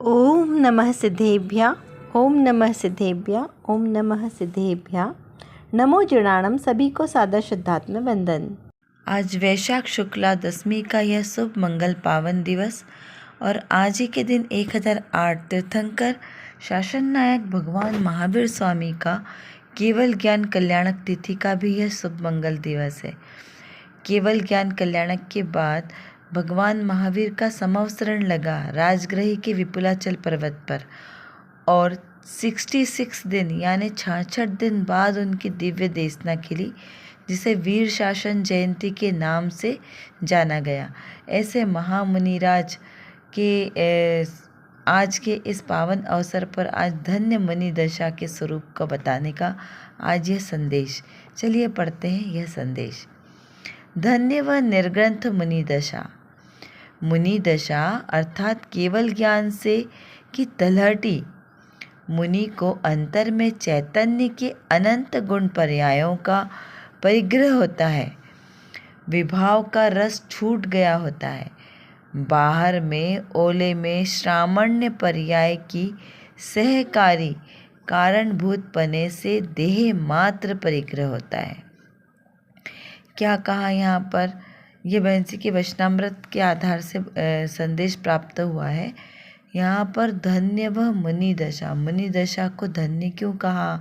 ओम नमः सिद्धेभ्यः। ओम नमः सिद्धेभ्यः। ओम नमः सिद्धेभ्यः। नमो जनाणम। सभी को सादर श्रद्धात्मक वंदन। आज वैशाख शुक्ला दशमी का यह शुभ मंगल पावन दिवस और आज ही के दिन 1008 तीर्थंकर शासन नायक भगवान महावीर स्वामी का केवल ज्ञान कल्याणक तिथि का भी यह शुभ मंगल दिवस है। केवल ज्ञान कल्याणक के बाद भगवान महावीर का समवसरण लगा राजगृह के विपुलाचल पर्वत पर और 66 दिन यानी 66 दिन बाद उनकी दिव्य देशना खिली, जिसे वीर शासन जयंती के नाम से जाना गया। ऐसे महामुनिराज के आज के इस पावन अवसर पर आज धन्य मुनि दशा के स्वरूप को बताने का आज यह संदेश। चलिए पढ़ते हैं यह संदेश। धन्य व निर्ग्रंथ मुनि दशा। मुनि दशा अर्थात केवल ज्ञान से की तलहटी मुनि को अंतर में चैतन्य के अनंत गुण पर्यायों का परिग्रह होता है। विभाव का रस छूट गया होता है। बाहर में ओले में श्रामण्य पर्याय की सहकारी कारणभूत पने से देह मात्र परिग्रह होता है। क्या कहा यहाँ पर? यह बंसी के वचनामृत के आधार से संदेश प्राप्त हुआ है। यहाँ पर धन्य व मुनि दशा। मुनि दशा को धन्य क्यों कहा,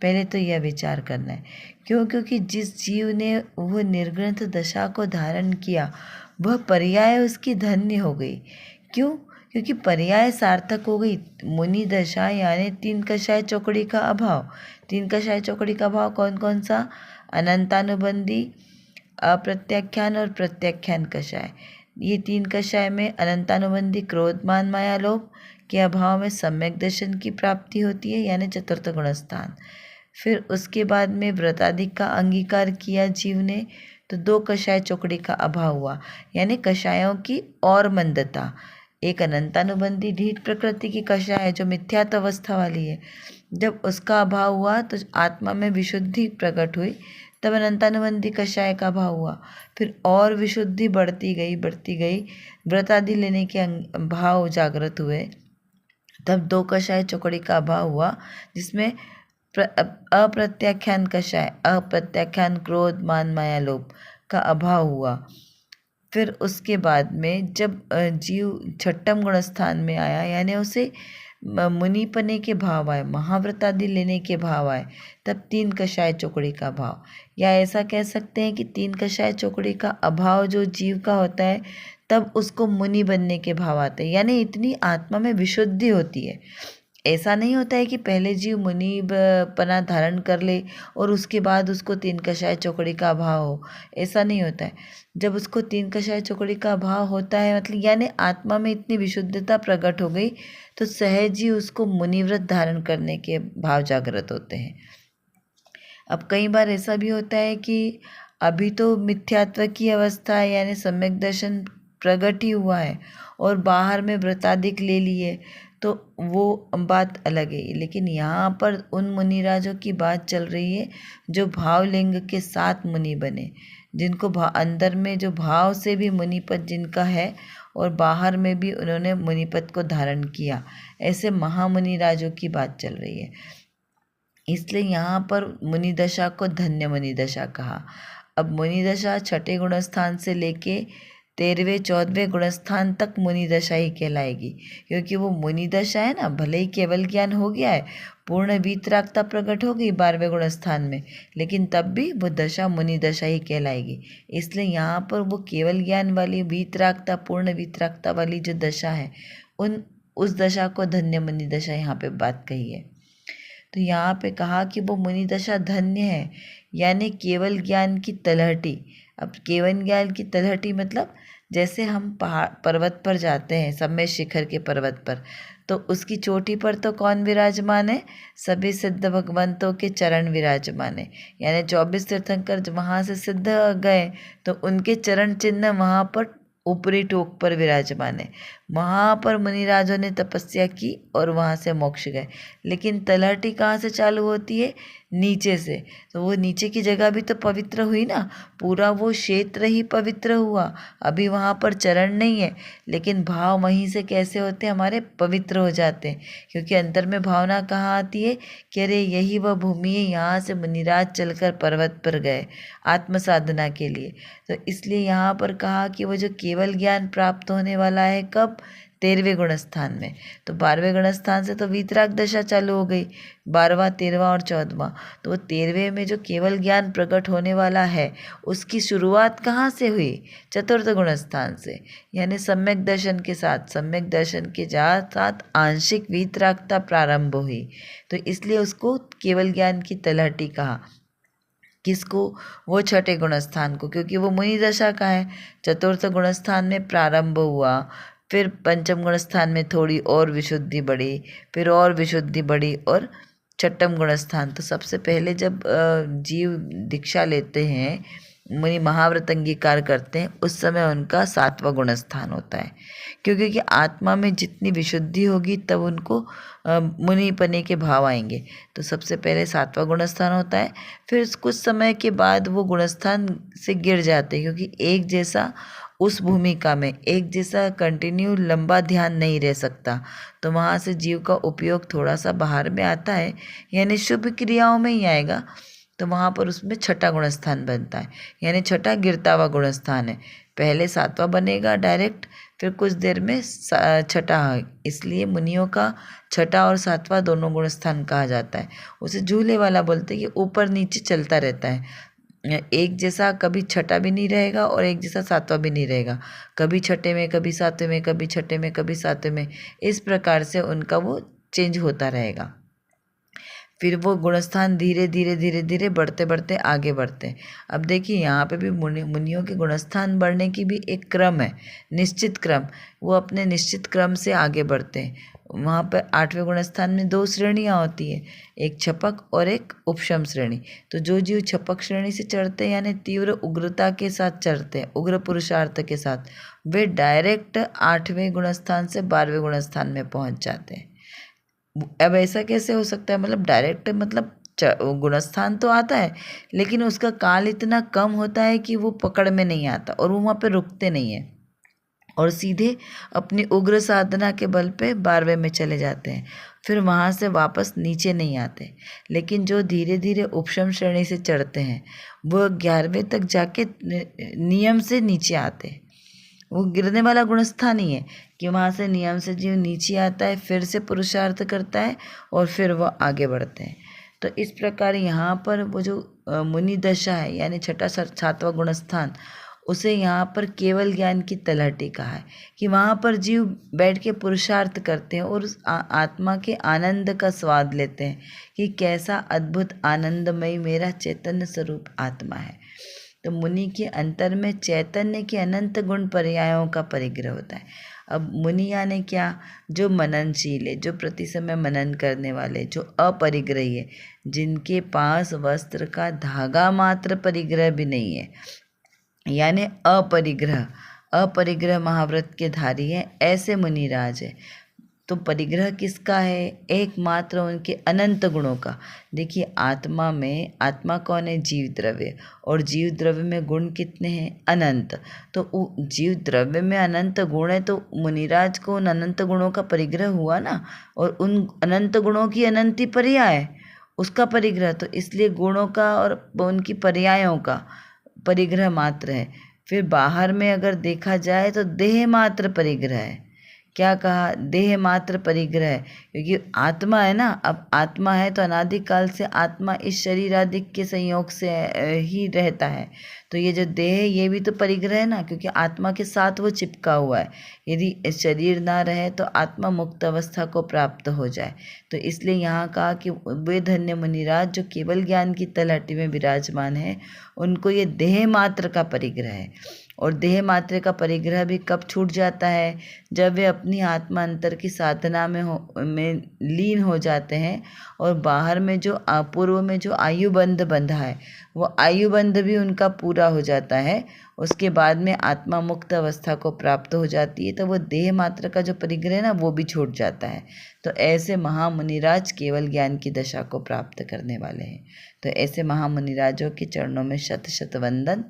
पहले तो यह विचार करना है। क्योंकि जिस जीव ने वह निर्ग्रंथ दशा को धारण किया वह पर्याय उसकी धन्य हो गई। क्यों? क्योंकि पर्याय सार्थक हो गई। मुनि दशा यानी तीन कषाय चौकड़ी का अभाव। तीन कषाय चौकड़ी का अभाव कौन कौन सा? अनंतानुबंधी, अप्रत्याख्यान और प्रत्याख्यान कषाय। ये तीन कषाय में अनंतानुबंधी क्रोध मान माया लोभ के अभाव में सम्यक दर्शन की प्राप्ति होती है, यानी चतुर्थ गुणस्थान। फिर उसके बाद में व्रताधिक का अंगीकार किया जीव ने, तो दो कषाय चौकड़ी का अभाव हुआ, यानी कषायों की और मंदता। एक अनंतानुबंधी ढीठ प्रकृति की कषाय है जो मिथ्यात्व अवस्था वाली है। जब उसका अभाव हुआ तो आत्मा में विशुद्धि प्रकट हुई, तब अनंतानुबंधी कषाय का अभाव हुआ। फिर और विशुद्धि बढ़ती गई, व्रत आदि लेने के भाव जागृत हुए, तब दो कषाय चौकड़ी का अभाव हुआ, जिसमें अप्रत्याख्यान कषाय, अप्रत्याख्यान क्रोध मान माया लोभ का अभाव हुआ। फिर उसके बाद में जब जीव छठम गुणस्थान में आया, यानी उसे मुनिपने के भाव आए, महाव्रत आदि लेने के भाव आए, तब तीन कषाय चौकड़ी का भाव, या ऐसा कह सकते हैं कि तीन कषाय चौकड़ी का अभाव जो जीव का होता है तब उसको मुनि बनने के भाव आते हैं, यानी इतनी आत्मा में विशुद्धि होती है। ऐसा नहीं होता है कि पहले जीव मुनि पना धारण कर ले और उसके बाद उसको तीन कषाय चौकड़ी का अभाव हो, ऐसा नहीं होता है। जब उसको तीन कषाय चौकड़ी का अभाव होता है, मतलब यानी आत्मा में इतनी विशुद्धता प्रकट हो गई, तो सहज ही उसको मुनिव्रत धारण करने के भाव जागृत होते हैं। अब कई बार ऐसा भी होता है कि अभी तो मिथ्यात्व की अवस्था है, यानी सम्यक दर्शन प्रकट ही हुआ है और बाहर में व्रताधिक ले लिए, तो वो बात अलग है। लेकिन यहाँ पर उन मुनिराजों की बात चल रही है जो भावलिंग के साथ मुनि बने, जिनको अंदर में जो भाव से भी मुनिपद जिनका है और बाहर में भी उन्होंने मुनिपद को धारण किया, ऐसे महामुनि राजों की बात चल रही है। इसलिए यहाँ पर मुनि दशा को धन्य मुनि दशा कहा। अब मुनि दशा छठे गुणस्थान से लेके 13वें 14वें गुणस्थान तक मुनि दशा ही कहलाएगी, क्योंकि वो मुनि दशा है ना। भले ही केवल ज्ञान हो गया है, पूर्ण वीतरागता प्रकट हो गई 12वें गुणस्थान में, लेकिन तब भी वो दशा मुनि दशा ही कहलाएगी। इसलिए यहाँ पर वो केवल ज्ञान वाली वीतरागता, पूर्ण वीतरागता वाली जो दशा है, उस दशा को धन्य मुनि दशा यहाँ पे बात कही है। तो यहाँ पे कहा कि वो मुनि दशा धन्य है, यानी केवल ज्ञान की तलहटी। अब केवल ज्ञान की तलहटी मतलब जैसे हम पहाड़ पर्वत पर जाते हैं, सम्य शिखर के पर्वत पर, तो उसकी चोटी पर तो कौन विराजमान है? सभी सिद्ध भगवंतों के चरण विराजमान है। यानी 24 तीर्थंकर वहाँ से सिद्ध गए तो उनके चरण चिन्ह वहाँ पर ऊपरी टोक पर विराजमान है। वहाँ पर मुनिराजों ने तपस्या की और वहाँ से मोक्ष गए। लेकिन तलहटी कहाँ से चालू होती है? नीचे से। तो वो नीचे की जगह भी तो पवित्र हुई ना, पूरा वो क्षेत्र ही पवित्र हुआ। अभी वहाँ पर चरण नहीं है, लेकिन भाव वहीं से कैसे होते हैं? हमारे पवित्र हो जाते हैं, क्योंकि अंतर में भावना कहाँ आती है कि अरे यही वह भूमि है, यहाँ से मुनिराज चलकर पर्वत पर गए आत्म साधना के लिए। तो इसलिए यहाँ पर कहा कि वो जो केवल ज्ञान प्राप्त होने वाला है कब? 13वें गुणस्थान में। तो 12वें गुणस्थान से तो वीतराग दशा चालू हो गई, 12वां 13वां और 14वां। तो वो 13वें में जो केवल ज्ञान प्रकट होने वाला है उसकी शुरुआत कहाँ से हुई? चतुर्थ गुणस्थान से, यानी सम्यक दर्शन के साथ। सम्यक दर्शन के साथ आंशिक वीतरागता प्रारंभ हुई, तो इसलिए उसको केवल ज्ञान की तलहटी कहा। किसको? वो छठे गुणस्थान को, क्योंकि वो मुनि दशा का है। चतुर्थ गुणस्थान में प्रारंभ हुआ, फिर पंचम गुणस्थान में थोड़ी और विशुद्धि बढ़ी, फिर और विशुद्धि बढ़ी, और छठम गुणस्थान। तो सबसे पहले जब जीव दीक्षा लेते हैं, मुनि महाव्रत अंगीकार करते हैं, उस समय उनका 7वां गुणस्थान होता है, क्योंकि आत्मा में जितनी विशुद्धि होगी तब उनको मुनिपने के भाव आएंगे। तो सबसे पहले 7वां गुणस्थान होता है, फिर कुछ समय के बाद वो गुणस्थान से गिर जाते हैं, क्योंकि एक जैसा उस भूमिका में एक जैसा कंटिन्यू लंबा ध्यान नहीं रह सकता। तो वहाँ से जीव का उपयोग थोड़ा सा बाहर में आता है, यानी शुभ क्रियाओं में ही आएगा। तो वहाँ पर उसमें छठा गुणस्थान बनता है, यानी छठा गिरता हुआ गुणस्थान है। पहले 7वां बनेगा डायरेक्ट, फिर कुछ देर में छठा है। इसलिए मुनियों का छठा और 7वां दोनों गुणस्थान कहा जाता है। उसे झूले वाला बोलते हैं, कि ऊपर नीचे चलता रहता है। एक जैसा कभी छठा भी नहीं रहेगा और एक जैसा 7वां भी नहीं रहेगा। कभी छठे में, कभी 7वें में, कभी छठे में, कभी 7वें में, इस प्रकार से उनका वो चेंज होता रहेगा। फिर वो गुणस्थान धीरे धीरे धीरे धीरे बढ़ते बढ़ते आगे बढ़ते हैं। अब देखिए यहाँ पे भी मुनियों के गुणस्थान बढ़ने की भी एक क्रम है, निश्चित क्रम। वो अपने निश्चित क्रम से आगे बढ़ते हैं। वहाँ पर 8वें गुणस्थान में 2 श्रेणियाँ होती है, एक छपक और एक उपशम श्रेणी। तो जो जीव छपक श्रेणी से चढ़ते हैं, यानी तीव्र उग्रता के साथ चढ़ते हैं, उग्र पुरुषार्थ के साथ, वे डायरेक्ट 8वें गुणस्थान से 12वें गुणस्थान में पहुँच जाते हैं। अब ऐसा कैसे हो सकता है? मतलब डायरेक्ट, मतलब गुणस्थान तो आता है, लेकिन उसका काल इतना कम होता है कि वो पकड़ में नहीं आता, और वो वहाँ पे रुकते नहीं हैं, और सीधे अपनी उग्र साधना के बल पे 12वें में चले जाते हैं। फिर वहाँ से वापस नीचे नहीं आते। लेकिन जो धीरे धीरे उपशम श्रेणी से चढ़ते हैं, वो 11वें तक जाके नियम से नीचे आते हैं। वो गिरने वाला गुणस्थान ही है, कि वहाँ से नियम से जीव नीचे आता है, फिर से पुरुषार्थ करता है, और फिर वह आगे बढ़ते हैं। तो इस प्रकार यहाँ पर वो जो मुनि दशा है, यानी छठा 7वां गुणस्थान, उसे यहाँ पर केवल ज्ञान की तलहटी कहा है, कि वहाँ पर जीव बैठ के पुरुषार्थ करते हैं और उस आत्मा के आनंद का स्वाद लेते हैं, कि कैसा अद्भुत आनंदमयी मेरा चैतन्य स्वरूप आत्मा है। तो मुनि के अंतर में चैतन्य के अनंत गुण पर्यायों का परिग्रह होता है। अब मुनि यानी क्या? जो मननशील है, जो प्रति समय मनन करने वाले, जो अपरिग्रही है, जिनके पास वस्त्र का धागा मात्र परिग्रह भी नहीं है, यानी अपरिग्रह। अपरिग्रह महाव्रत के धारी हैं, ऐसे मुनिराज है। तो परिग्रह किसका है? एकमात्र उनके अनंत गुणों का। देखिए आत्मा में, आत्मा कौन है? जीव द्रव्य, और जीव द्रव्य में गुण कितने हैं? अनंत। तो जीव द्रव्य में अनंत गुण है, तो मुनिराज को उन अनंत गुणों का परिग्रह हुआ ना, और उन अनंत गुणों की अनंती पर्याय, उसका परिग्रह। तो इसलिए गुणों का और उनकी पर्यायों का परिग्रह मात्र है। फिर बाहर में अगर देखा जाए तो देह मात्र परिग्रह है। क्या कहा? देह मात्र परिग्रह है, क्योंकि आत्मा है ना। अब आत्मा है तो अनादिकाल से आत्मा इस शरीर आदि के संयोग से ही रहता है। तो ये जो देह है, ये भी तो परिग्रह है ना, क्योंकि आत्मा के साथ वो चिपका हुआ है। यदि शरीर ना रहे तो आत्मा मुक्त अवस्था को प्राप्त हो जाए। तो इसलिए यहाँ कहा कि वे धन्य मुनिराज जो केवल ज्ञान की तलहटी में विराजमान है, उनको ये देह मात्र का परिग्रह है। और देह मात्र का परिग्रह भी कब छूट जाता है? जब वे अपनी आत्मा अंतर की साधना में लीन हो जाते हैं और बाहर में जो पूर्व में जो आयुबंध बंधा है वो आयुबंध भी उनका पूरा हो जाता है। उसके बाद में आत्मा मुक्त अवस्था को प्राप्त हो जाती है, तो वो देह मात्र का जो परिग्रह है ना वो भी छूट जाता है। तो ऐसे महामुनिराज केवल ज्ञान की दशा को प्राप्त करने वाले हैं। तो ऐसे महामुनिराजों के चरणों में शत शत वंदन।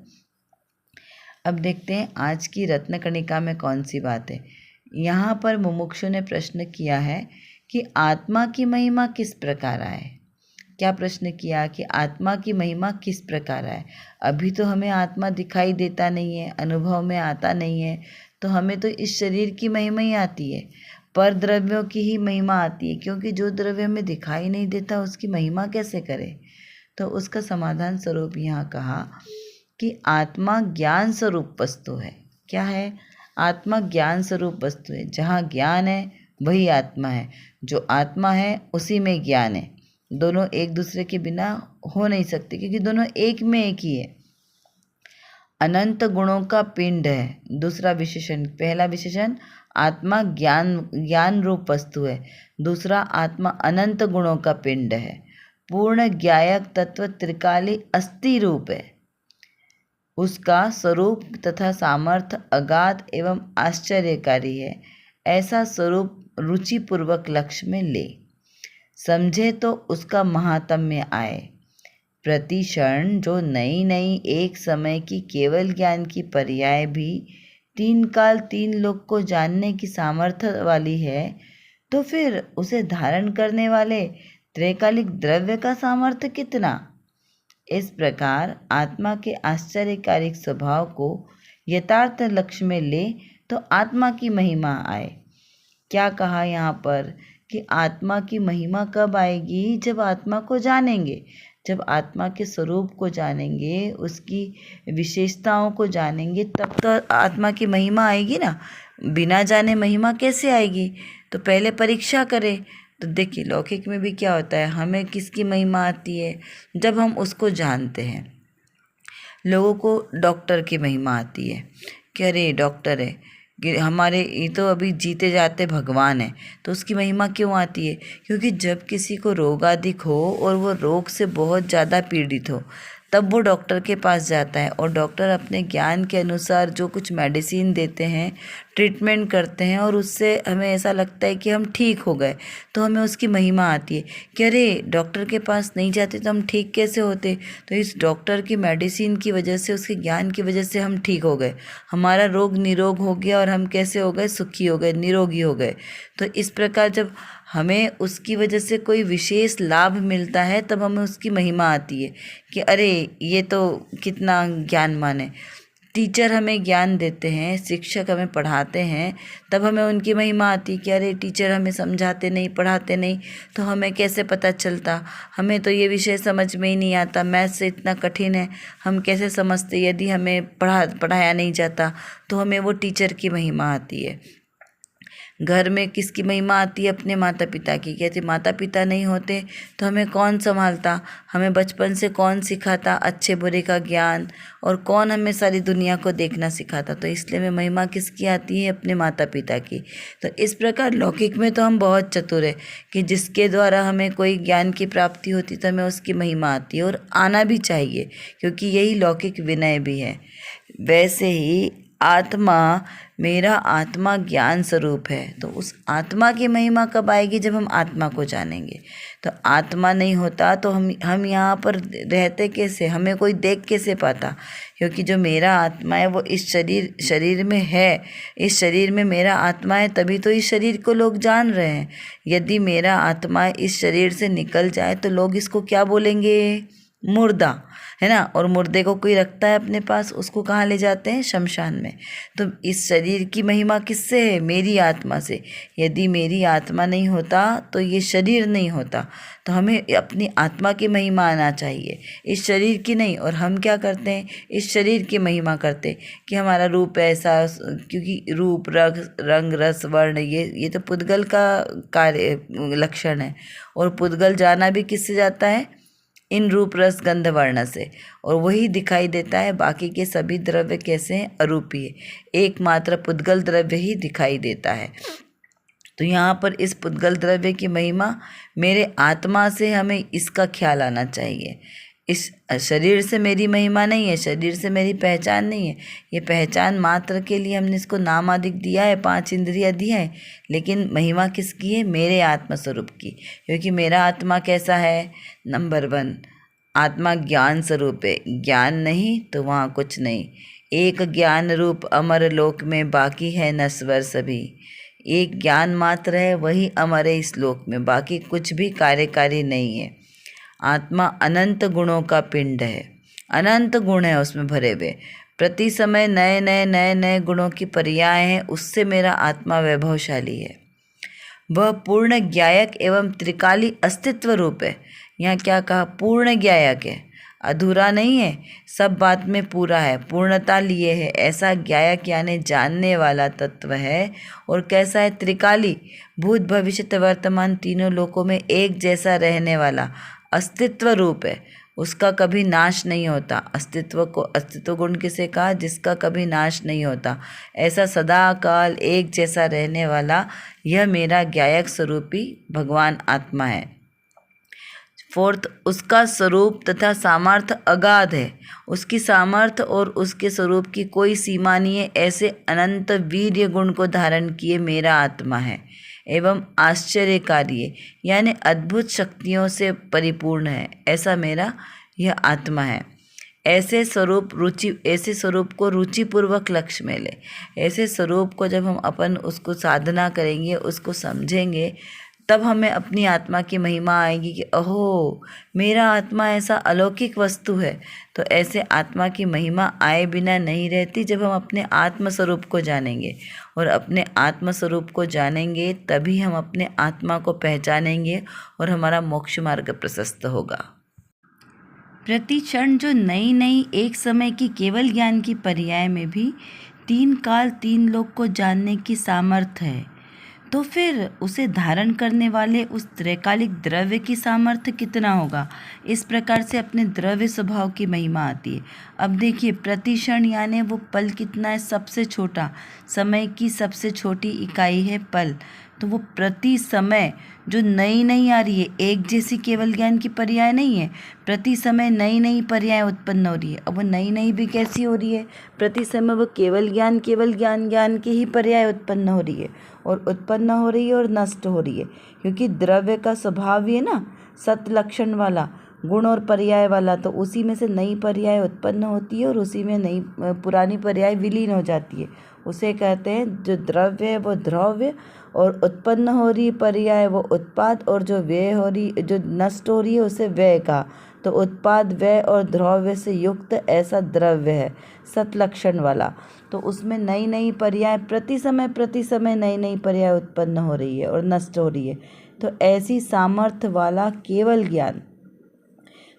अब देखते हैं आज की रत्नकणिका में कौन सी बात है। यहाँ पर मुमुक्षु ने प्रश्न किया है कि आत्मा की महिमा किस प्रकार आए। क्या प्रश्न किया कि आत्मा की महिमा किस प्रकार आए। अभी तो हमें आत्मा दिखाई देता नहीं है, अनुभव में आता नहीं है, तो हमें तो इस शरीर की महिमा ही आती है, पर द्रव्यों की ही महिमा आती है, क्योंकि जो द्रव्य हमें दिखाई नहीं देता उसकी महिमा कैसे करें। तो उसका समाधान स्वरूप यहाँ कहा कि आत्मा ज्ञान स्वरूप वस्तु है। क्या है? आत्मा ज्ञान स्वरूप वस्तु है। जहाँ ज्ञान है वही आत्मा है। जो आत्मा है उसी में ज्ञान है। दोनों एक दूसरे के बिना हो नहीं सकते, क्योंकि दोनों एक में एक ही है। अनंत गुणों का पिंड है दूसरा विशेषण। पहला विशेषण आत्मा ज्ञान रूप वस्तु है। दूसरा आत्मा अनंत गुणों का पिंड है। पूर्ण ज्ञायक तत्व त्रिकाली अस्थि रूप है। उसका स्वरूप तथा सामर्थ्य अगाध एवं आश्चर्यकारी है। ऐसा स्वरूप रुचिपूर्वक लक्ष्य में ले, समझे तो उसका महात्म्य आए। प्रति क्षण जो नई नई एक समय की केवल ज्ञान की पर्याय भी तीन काल तीन लोक को जानने की सामर्थ्य वाली है, तो फिर उसे धारण करने वाले त्रैकालिक द्रव्य का सामर्थ्य कितना। इस प्रकार आत्मा के आश्चर्यकारी स्वभाव को यथार्थ लक्ष्य में ले तो आत्मा की महिमा आए। क्या कहा यहाँ पर कि आत्मा की महिमा कब आएगी? जब आत्मा को जानेंगे, जब आत्मा के स्वरूप को जानेंगे, उसकी विशेषताओं को जानेंगे, तब तो आत्मा की महिमा आएगी ना। बिना जाने महिमा कैसे आएगी? तो पहले परीक्षा करें। तो देखिए लौकिक में भी क्या होता है, हमें किसकी महिमा आती है? जब हम उसको जानते हैं। लोगों को डॉक्टर की महिमा आती है कि अरे डॉक्टर है कि हमारे ये तो अभी जीते जाते भगवान है। तो उसकी महिमा क्यों आती है? क्योंकि जब किसी को रोगाधिक हो और वो रोग से बहुत ज़्यादा पीड़ित हो, तब वो डॉक्टर के पास जाता है और डॉक्टर अपने ज्ञान के अनुसार जो कुछ मेडिसिन देते हैं, ट्रीटमेंट करते हैं, और उससे हमें ऐसा लगता है कि हम ठीक हो गए। तो हमें उसकी महिमा आती है कि अरे डॉक्टर के पास नहीं जाते तो हम ठीक कैसे होते। तो इस डॉक्टर की मेडिसिन की वजह से, उसके ज्ञान की वजह से हम ठीक हो गए, हमारा रोग निरोग हो गया और हम कैसे हो गए? सुखी हो गए, निरोगी हो गए। तो इस प्रकार जब हमें उसकी वजह से कोई विशेष लाभ मिलता है तब हमें उसकी महिमा आती है कि अरे ये तो कितना ज्ञानवान है। टीचर हमें ज्ञान देते हैं, शिक्षक हमें पढ़ाते हैं, तब हमें उनकी महिमा आती है कि अरे टीचर हमें समझाते नहीं, पढ़ाते नहीं, तो हमें कैसे पता चलता? हमें तो ये विषय समझ में ही नहीं आता, मैथ्स से इतना कठिन है, हम कैसे समझते यदि हमें पढ़ाया नहीं जाता। तो हमें वो टीचर की महिमा आती है। घर में किसकी महिमा आती है? अपने माता पिता की। कहते माता पिता नहीं होते तो हमें कौन संभालता? हमें बचपन से कौन सिखाता अच्छे बुरे का ज्ञान, और कौन हमें सारी दुनिया को देखना सिखाता? तो इसलिए हमें महिमा किसकी आती है? अपने माता पिता की। तो इस प्रकार लौकिक में तो हम बहुत चतुर है कि जिसके द्वारा हमें कोई ज्ञान की प्राप्ति होती तो हमें उसकी महिमा आती है, और आना भी चाहिए, क्योंकि यही लौकिक विनय भी है। वैसे ही आत्मा, मेरा आत्मा ज्ञान स्वरूप है। तो उस आत्मा की महिमा कब आएगी? जब हम आत्मा को जानेंगे। तो आत्मा नहीं होता तो हम यहाँ पर रहते कैसे? हमें कोई देख कैसे पाता? क्योंकि जो मेरा आत्मा है वो इस शरीर में है। इस शरीर में मेरा आत्मा है, तभी तो इस शरीर को लोग जान रहे हैं। यदि मेरा आत्मा इस शरीर से निकल जाए तो लोग इसको क्या बोलेंगे? मुर्दा, है ना। और मुर्दे को कोई रखता है अपने पास, उसको कहाँ ले जाते हैं? शमशान में। तो इस शरीर की महिमा किससे है? मेरी आत्मा से। यदि मेरी आत्मा नहीं होता तो ये शरीर नहीं होता। तो हमें अपनी आत्मा की महिमा आना चाहिए, इस शरीर की नहीं। और हम क्या करते हैं? इस शरीर की महिमा करते कि हमारा रूप ऐसा, क्योंकि रूप रंग रस वर्ण ये तो पुद्गल का कार्य लक्षण है। और पुद्गल जाना भी किससे जाता है? इन रूप रस गंध वर्ण से, और वही दिखाई देता है। बाकी के सभी द्रव्य कैसे हैं? अरूपी है, एकमात्र पुद्गल द्रव्य ही दिखाई देता है। तो यहाँ पर इस पुद्गल द्रव्य की महिमा मेरे आत्मा से हमें इसका ख्याल आना चाहिए। इस शरीर से मेरी महिमा नहीं है, शरीर से मेरी पहचान नहीं है। ये पहचान मात्र के लिए हमने इसको नाम आदि दिया है, 5 इंद्रियाँ दी हैं, लेकिन महिमा किसकी है? मेरे आत्मस्वरूप की। क्योंकि मेरा आत्मा कैसा है? नंबर 1, आत्मा ज्ञान स्वरूप है। ज्ञान नहीं तो वहाँ कुछ नहीं। एक ज्ञान रूप अमर लोक में, बाकी है नश्वर सभी। एक ज्ञान मात्र है, वही अमर है इस लोक में, बाकी कुछ भी कार्यकारी नहीं है। आत्मा अनंत गुणों का पिंड है, अनंत गुण है उसमें भरे हुए। प्रति समय नए नए गुणों की पर्याय हैं, उससे मेरा आत्मा वैभवशाली है। वह पूर्ण ज्ञायक एवं त्रिकाली अस्तित्व रूप है। यहाँ क्या कहा? पूर्ण ज्ञायक है, अधूरा नहीं है, सब बात में पूरा है, पूर्णता लिए है। ऐसा ज्ञायक यानी जानने वाला तत्व है। और कैसा है? त्रिकाली, भूत भविष्य वर्तमान तीनों लोकों में एक जैसा रहने वाला अस्तित्व रूप है। उसका कभी नाश नहीं होता। अस्तित्व को अस्तित्व गुण किसे कहा? जिसका कभी नाश नहीं होता। ऐसा सदा काल एक जैसा रहने वाला यह मेरा ज्ञायक स्वरूपी भगवान आत्मा है। 4th, उसका स्वरूप तथा सामर्थ्य अगाध है। उसकी सामर्थ्य और उसके स्वरूप की कोई सीमा नहीं है। ऐसे अनंत वीर्य गुण को धारण किए मेरा आत्मा है एवं आश्चर्यकारी है, यानी अद्भुत शक्तियों से परिपूर्ण है। ऐसा मेरा यह आत्मा है। ऐसे स्वरूप को रुचिपूर्वक लक्ष्य में ले। ऐसे स्वरूप को जब हम अपन उसको साधना करेंगे, उसको समझेंगे, तब हमें अपनी आत्मा की महिमा आएगी कि ओहो, मेरा आत्मा ऐसा अलौकिक वस्तु है। तो ऐसे आत्मा की महिमा आए बिना नहीं रहती। जब हम अपने आत्म स्वरूप को जानेंगे, और अपने आत्म स्वरूप को जानेंगे तभी हम अपने आत्मा को पहचानेंगे और हमारा मोक्ष मार्ग प्रशस्त होगा। प्रति क्षण जो नई नई एक समय की केवल ज्ञान की पर्याय में भी 3 काल 3 लोक को जानने की सामर्थ्य है, तो फिर उसे धारण करने वाले उस त्रैकालिक द्रव्य की सामर्थ्य कितना होगा। इस प्रकार से अपने द्रव्य स्वभाव की महिमा आती है। अब देखिए, प्रतिक्षण यानी वो पल कितना है? सबसे छोटा, समय की सबसे छोटी इकाई है पल। तो वो प्रति समय जो नई नई आ रही है, एक जैसी केवल ज्ञान की पर्याय नहीं है। प्रति समय नई नई पर्याय उत्पन्न हो रही है। अब वो नई नई भी कैसी हो रही है? प्रति समय वो केवल ज्ञान ज्ञान की ही पर्याय उत्पन्न हो रही है, और उत्पन्न हो रही है और नष्ट हो रही है। क्योंकि द्रव्य का स्वभाव ही है ना, सत लक्षण वाला, गुण और पर्याय वाला। तो उसी में से नई पर्याय उत्पन्न होती है और उसी में नई पुरानी पर्याय विलीन हो जाती है। उसे कहते हैं जो द्रव्य है वो द्रव्य, और उत्पन्न हो रही पर्याय वो उत्पाद, और जो व्यय हो रही, जो नष्ट हो रही है उसे व्यय का। तो उत्पाद, व्यय और द्रव्य से युक्त ऐसा द्रव्य है सत लक्षण वाला। तो उसमें नई नई पर्याय प्रति समय नई नई पर्याय उत्पन्न हो रही है और नष्ट हो रही है। तो ऐसी सामर्थ्य वाला केवल ज्ञान।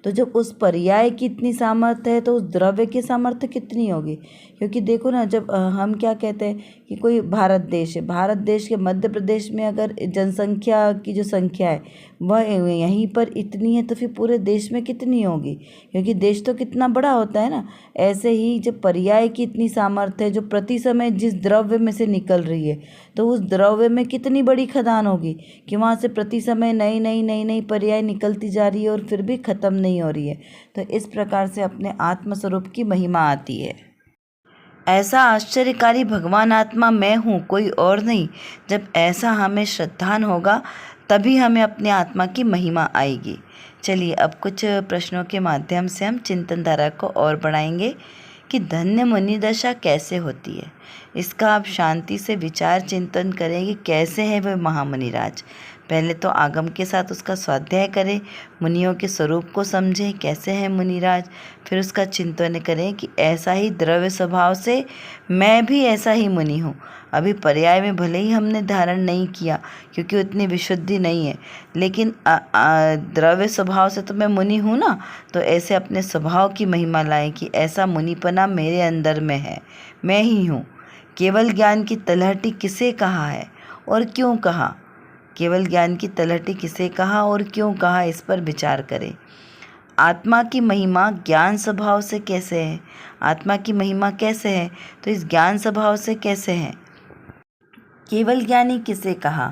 तो जब उस पर्याय की इतनी सामर्थ्य है तो उस द्रव्य की सामर्थ्य कितनी होगी। क्योंकि देखो ना, जब हम क्या कहते हैं कि कोई भारत देश है, भारत देश के मध्य प्रदेश में अगर जनसंख्या की जो संख्या है वह यहीं पर इतनी है, तो फिर पूरे देश में कितनी होगी। क्योंकि देश तो कितना बड़ा होता है ना। ऐसे ही जब पर्याय की इतनी सामर्थ्य है जो प्रति समय जिस द्रव्य में से निकल रही है, तो उस द्रव्य में कितनी बड़ी खदान होगी कि वहाँ से प्रति समय नई नई पर्याय निकलती जा रही है और फिर भी ख़त्म नहीं हो रही है। तो इस प्रकार से अपने आत्मस्वरूप की महिमा आती है। ऐसा आश्चर्यकारी भगवान आत्मा मैं हूँ, कोई और नहीं। जब ऐसा हमें श्रद्धान होगा तभी हमें अपने आत्मा की महिमा आएगी। चलिए अब कुछ प्रश्नों के माध्यम से हम चिंतन धारा को और बढ़ाएंगे कि धन्य मुनि दशा कैसे होती है। इसका आप शांति से विचार चिंतन करें कि कैसे है वह महामुनिराज। पहले तो आगम के साथ उसका स्वाध्याय करें, मुनियों के स्वरूप को समझें कैसे हैं मुनिराज। फिर उसका चिंतन करें कि ऐसा ही द्रव्य स्वभाव से मैं भी ऐसा ही मुनि हूँ। अभी पर्याय में भले ही हमने धारण नहीं किया क्योंकि उतनी विशुद्धि नहीं है, लेकिन द्रव्य स्वभाव से तो मैं मुनि हूँ ना। तो ऐसे अपने स्वभाव की महिमा लाएं कि ऐसा मुनिपना मेरे अंदर में है, मैं ही हूँ। केवल ज्ञान की तलहटी किसे कहा है और क्यों कहा? केवल ज्ञान की तलहटी किसे कहा और क्यों कहा, इस पर विचार करें। आत्मा की महिमा ज्ञान स्वभाव से कैसे है? आत्मा की महिमा कैसे है? तो इस ज्ञान स्वभाव से कैसे है? केवल ज्ञानी किसे कहा?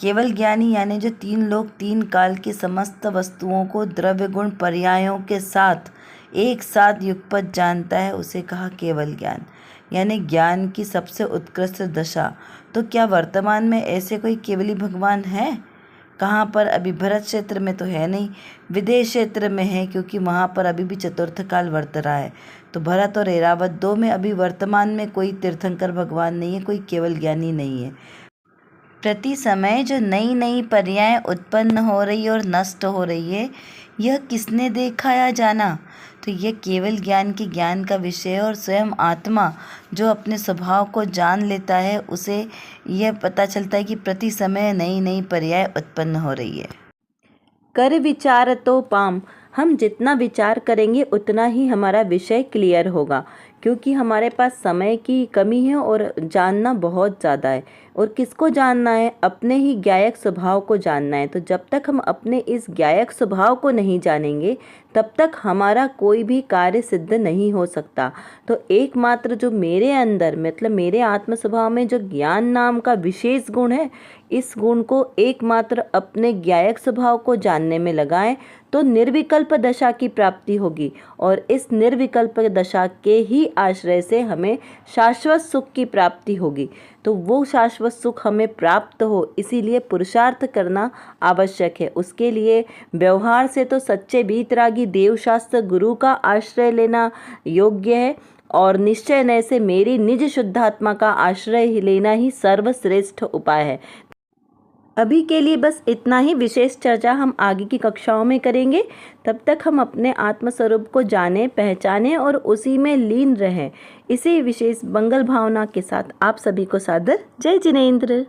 केवल ज्ञानी यानी जो तीन लोक तीन काल की समस्त वस्तुओं को द्रव्य गुण पर्यायों के साथ एक साथ युगपत जानता है, उसे कहा केवल ज्ञान। यानी ज्ञान की सबसे उत्कृष्ट दशा। तो क्या वर्तमान में ऐसे कोई केवली भगवान है? कहाँ पर? अभी भरत क्षेत्र में तो है नहीं, विदेश क्षेत्र में है, क्योंकि वहाँ पर अभी भी चतुर्थ काल वर्त रहा है। तो भरत और ऐरावत दो में अभी वर्तमान में कोई तीर्थंकर भगवान नहीं है, कोई केवल ज्ञानी नहीं है। प्रति समय जो नई नई पर्याय उत्पन्न हो रही और नष्ट हो रही है, यह किसने देखा या जाना? तो यह केवल ज्ञान की ज्ञान का विषय है, और स्वयं आत्मा जो अपने स्वभाव को जान लेता है, उसे यह पता चलता है कि प्रति समय नई नई पर्याय उत्पन्न हो रही है। कर विचार तो पाम, हम जितना विचार करेंगे उतना ही हमारा विषय क्लियर होगा, क्योंकि हमारे पास समय की कमी है और जानना बहुत ज़्यादा है। और किसको जानना है? अपने ही ज्ञायक स्वभाव को जानना है। तो जब तक हम अपने इस ज्ञायक स्वभाव को नहीं जानेंगे, तब तक हमारा कोई भी कार्य सिद्ध नहीं हो सकता। तो एकमात्र जो मेरे अंदर, मतलब मेरे आत्म स्वभाव में जो ज्ञान नाम का विशेष गुण है, इस गुण को एकमात्र अपने ज्ञायक स्वभाव को जानने में लगाएं, तो निर्विकल्प दशा की प्राप्ति होगी। और इस निर्विकल्प दशा के ही आश्रय से हमें शाश्वत सुख की प्राप्ति होगी। तो वो शाश्वत सुख हमें प्राप्त हो, इसीलिए पुरुषार्थ करना आवश्यक है। उसके लिए व्यवहार से तो सच्चे वीतरागी देवशास्त्र गुरु का आश्रय लेना योग्य है, और निश्चय नय से मेरी निज शुद्धात्मा का आश्रय लेना ही सर्वश्रेष्ठ उपाय है। अभी के लिए बस इतना ही। विशेष चर्चा हम आगे की कक्षाओं में करेंगे। तब तक हम अपने आत्मस्वरूप को जानें, पहचानें और उसी में लीन रहें। इसी विशेष मंगल भावना के साथ आप सभी को सादर जय जिनेंद्र।